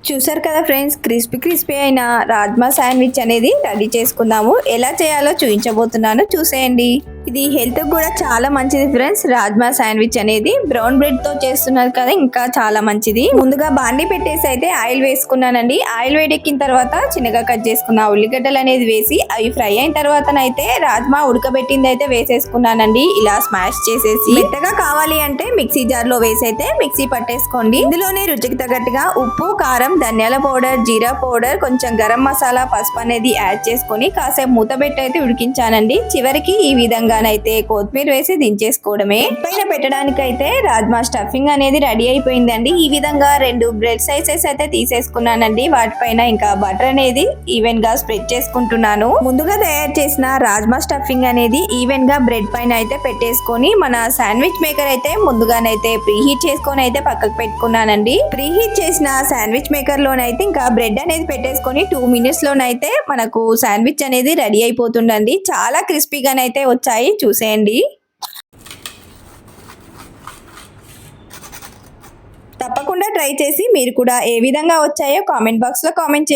చూసారు కదా friends, crispy crispy అయిన రాజ్మా శాండ్విచ్ అనేది రెడీ చేసుకుందాము. ఎలా చేయాలో చూపించబోతున్నాను, చూసేయండి. ఇది హెల్త్ కూడా చాలా మంచిది ఫ్రెండ్స్. రాజ్మా శాండ్విచ్ అనేది బ్రౌన్ బ్రెడ్ తో చేస్తున్నారు కదా, ఇంకా చాలా మంచిది. ముందుగా బాండి పెట్టేసి అయితే ఆయిల్ వేసుకున్నానండి. ఆయిల్ వేడెక్కిన తర్వాత చిన్నగా కట్ చేసుకున్న ఉల్లిగడ్డలు అనేది వేసి అవి ఫ్రై అయిన తర్వాతనైతే రాజ్మా ఉడకబెట్టింది అయితే వేసేసుకున్నానండి. ఇలా స్మాష్ చేసేసి మెత్తగా కావాలి అంటే మిక్సీ జార్ లో వేసి అయితే మిక్సీ పట్టేసుకోండి. ఇందులోనే రుచికి తగ్గట్టుగా ఉప్పు, కారం, ధనియాల పౌడర్, జీరా పౌడర్, కొంచెం గరం మసాలా, పసుపు అనేది యాడ్ చేసుకుని కాసేపు మూత పెట్టి అయితే ఉడికించానండి. చివరికి ఈ విధంగానైతే కొత్తిమీర వేసి దించేసుకోవడమే. పైన పెట్టడానికైతే రాజ్మా స్టఫింగ్ అనేది రెడీ అయిపోయిందండి. ఈ విధంగా 2 బ్రెడ్ సైజెస్ అయితే తీసేసుకున్నానండి. వాటిపైన ఇంకా బటర్ అనేది ఈవెన్ గా స్ప్రెడ్ చేసుకుంటున్నాను. ముందుగా తయారు చేసిన రాజ్మా స్టఫింగ్ అనేది ఈవెన్ గా బ్రెడ్ పైన అయితే పెట్టేసుకొని మన శాండ్విచ్ మేకర్ అయితే ముందుగానైతే ప్రీ హీట్ చేసుకొని అయితే పక్కకు పెట్టుకున్నానండి. ప్రీ హీట్ చేసిన శాండ్విచ్ మేకర్ లోనైతే ఇంకా బ్రెడ్ అనేది పెట్టేసుకొని 2 మినిట్స్ లోనైతే మనకు శాండ్విచ్ అనేది రెడీ అయిపోతుందండి. చాలా క్రిస్పీగానైతే వచ్చాయి, చూసేయండి. తప్పకుండా ట్రై చేసి మీరు కూడా ఏ విధంగా వచ్చాయో కామెంట్ బాక్స్ లో కామెంట్ చేయండి.